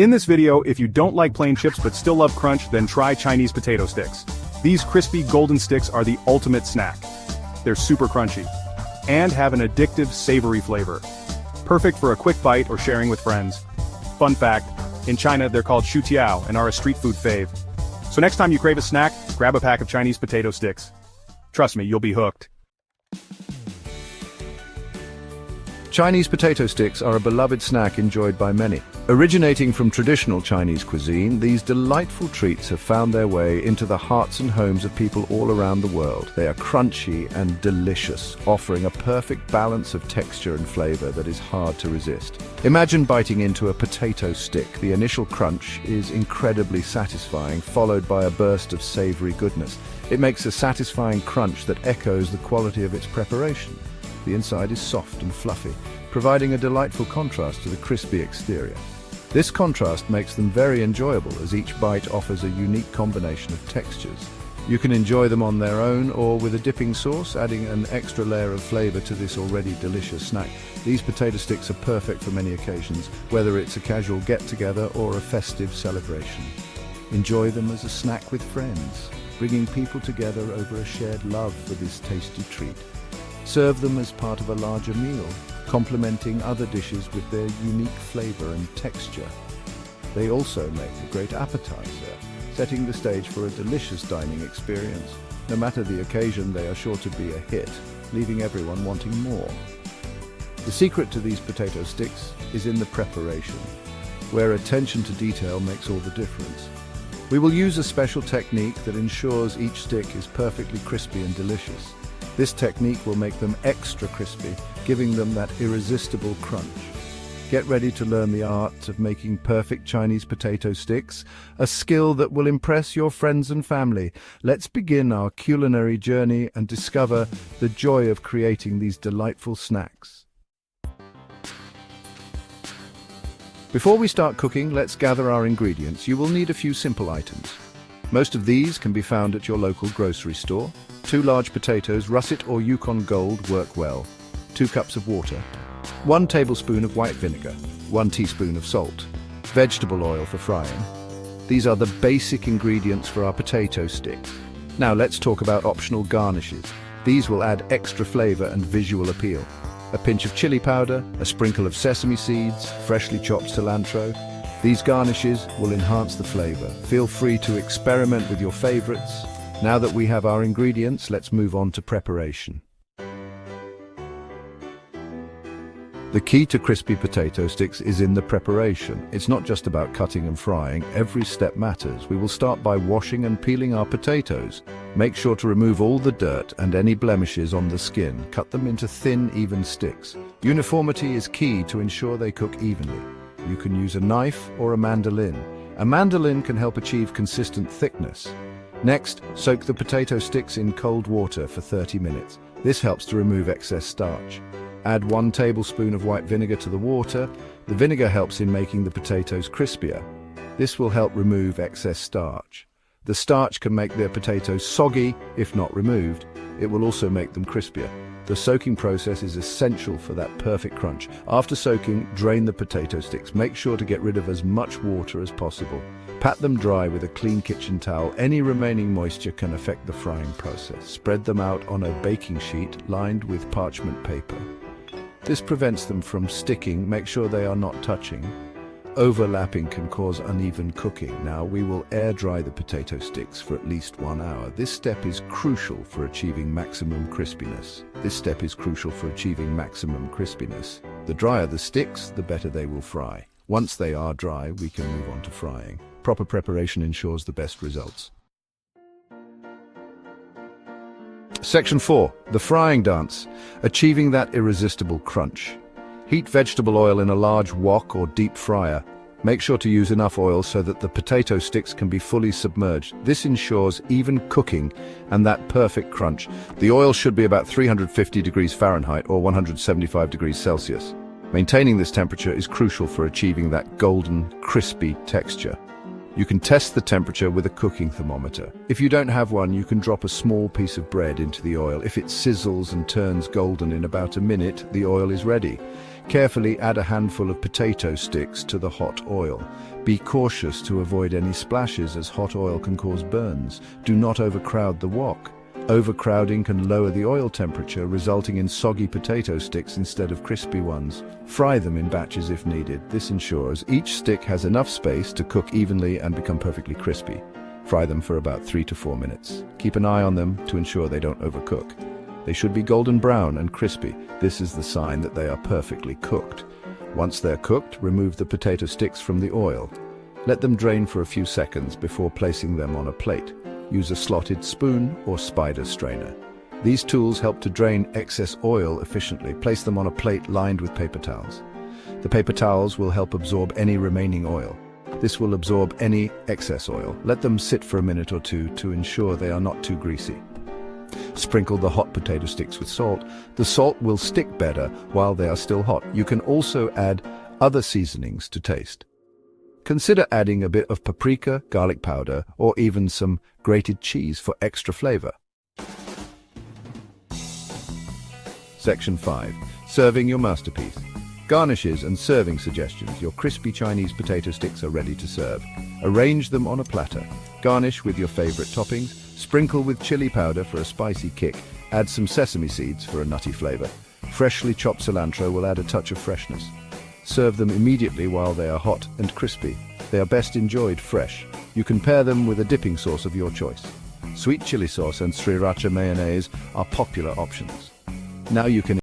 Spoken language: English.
In this video, if you don't like plain chips but still love crunch, then try Chinese potato sticks. These crispy golden sticks are the ultimate snack. They're super crunchy and have an addictive savory flavor. Perfect for a quick bite or sharing with friends. Fun fact, in China they're called shu tiao and are a street food fave. So next time you crave a snack, grab a pack of Chinese potato sticks. Trust me, you'll be hooked. Chinese potato sticks are a beloved snack enjoyed by many. Originating from traditional Chinese cuisine, these delightful treats have found their way into the hearts and homes of people all around the world. They are crunchy and delicious, offering a perfect balance of texture and flavor that is hard to resist. Imagine biting into a potato stick. The initial crunch is incredibly satisfying, followed by a burst of savory goodness. It makes a satisfying crunch that echoes the quality of its preparation. The inside is soft and fluffy, providing a delightful contrast to the crispy exterior. This contrast makes them very enjoyable as each bite offers a unique combination of textures. You can enjoy them on their own or with a dipping sauce, adding an extra layer of flavor to this already delicious snack. These potato sticks are perfect for many occasions, whether it's a casual get-together or a festive celebration. Enjoy them as a snack with friends, bringing people together over a shared love for this tasty treat. Serve them as part of a larger meal, complementing other dishes with their unique flavor and texture. They also make a great appetizer, setting the stage for a delicious dining experience. No matter the occasion, they are sure to be a hit, leaving everyone wanting more. The secret to these potato sticks is in the preparation, where attention to detail makes all the difference. We will use a special technique that ensures each stick is perfectly crispy and delicious. This technique will make them extra crispy, giving them that irresistible crunch. Get ready to learn the art of making perfect Chinese potato sticks, a skill that will impress your friends and family. Let's begin our culinary journey and discover the joy of creating these delightful snacks. Before we start cooking, let's gather our ingredients. You will need a few simple items. Most of these can be found at your local grocery store. 2 large potatoes, russet or Yukon Gold, work well. 2 cups of water. 1 tablespoon of white vinegar. 1 teaspoon of salt. Vegetable oil for frying. These are the basic ingredients for our potato sticks. Now let's talk about optional garnishes. These will add extra flavor and visual appeal. A pinch of chili powder, a sprinkle of sesame seeds, freshly chopped cilantro. These garnishes will enhance the flavor. Feel free to experiment with your favorites. Now that we have our ingredients, let's move on to preparation. The key to crispy potato sticks is in the preparation. It's not just about cutting and frying. Every step matters. We will start by washing and peeling our potatoes. Make sure to remove all the dirt and any blemishes on the skin. Cut them into thin, even sticks. Uniformity is key to ensure they cook evenly. You can use a knife or a mandolin. A mandolin can help achieve consistent thickness. Next, soak the potato sticks in cold water for 30 minutes. This helps to remove excess starch. Add 1 tablespoon of white vinegar to the water. The vinegar helps in making the potatoes crispier. This will help remove excess starch. The starch can make their potatoes soggy if not removed. It will also make them crispier. The soaking process is essential for that perfect crunch. After soaking, drain the potato sticks. Make sure to get rid of as much water as possible. Pat them dry with a clean kitchen towel. Any remaining moisture can affect the frying process. Spread them out on a baking sheet lined with parchment paper. This prevents them from sticking. Make sure they are not touching. Overlapping can cause uneven cooking. Now we will air dry the potato sticks for at least 1 hour. This step is crucial for achieving maximum crispiness. The drier the sticks, the better they will fry. Once they are dry, we can move on to frying. Proper preparation ensures the best results. Section 4. The frying dance. Achieving that irresistible crunch. Heat vegetable oil in a large wok or deep fryer. Make sure to use enough oil so that the potato sticks can be fully submerged. This ensures even cooking and that perfect crunch. The oil should be about 350 degrees Fahrenheit or 175 degrees Celsius. Maintaining this temperature is crucial for achieving that golden, crispy texture. You can test the temperature with a cooking thermometer. If you don't have one, you can drop a small piece of bread into the oil. If it sizzles and turns golden in about a minute, the oil is ready. Carefully add a handful of potato sticks to the hot oil. Be cautious to avoid any splashes, as hot oil can cause burns. Do not overcrowd the wok. Overcrowding can lower the oil temperature, resulting in soggy potato sticks instead of crispy ones. Fry them in batches if needed. This ensures each stick has enough space to cook evenly and become perfectly crispy. Fry them for about 3 to 4 minutes. Keep an eye on them to ensure they don't overcook. They should be golden brown and crispy. This is the sign that they are perfectly cooked. Once they're cooked, remove the potato sticks from the oil. Let them drain for a few seconds before placing them on a plate. Use a slotted spoon or spider strainer. These tools help to drain excess oil efficiently. Place them on a plate lined with paper towels. The paper towels will help absorb any remaining oil. This will absorb any excess oil. Let them sit for a minute or two to ensure they are not too greasy. Sprinkle the hot potato sticks with salt. The salt will stick better while they are still hot. You can also add other seasonings to taste. Consider adding a bit of paprika, garlic powder, or even some grated cheese for extra flavor. Section 5. Serving your masterpiece. Garnishes and serving suggestions. Your crispy Chinese potato sticks are ready to serve. Arrange them on a platter. Garnish with your favorite toppings. Sprinkle with chili powder for a spicy kick. Add some sesame seeds for a nutty flavor. Freshly chopped cilantro will add a touch of freshness. Serve them immediately while they are hot and crispy. They are best enjoyed fresh. You can pair them with a dipping sauce of your choice. Sweet chili sauce and sriracha mayonnaise are popular options. Now you can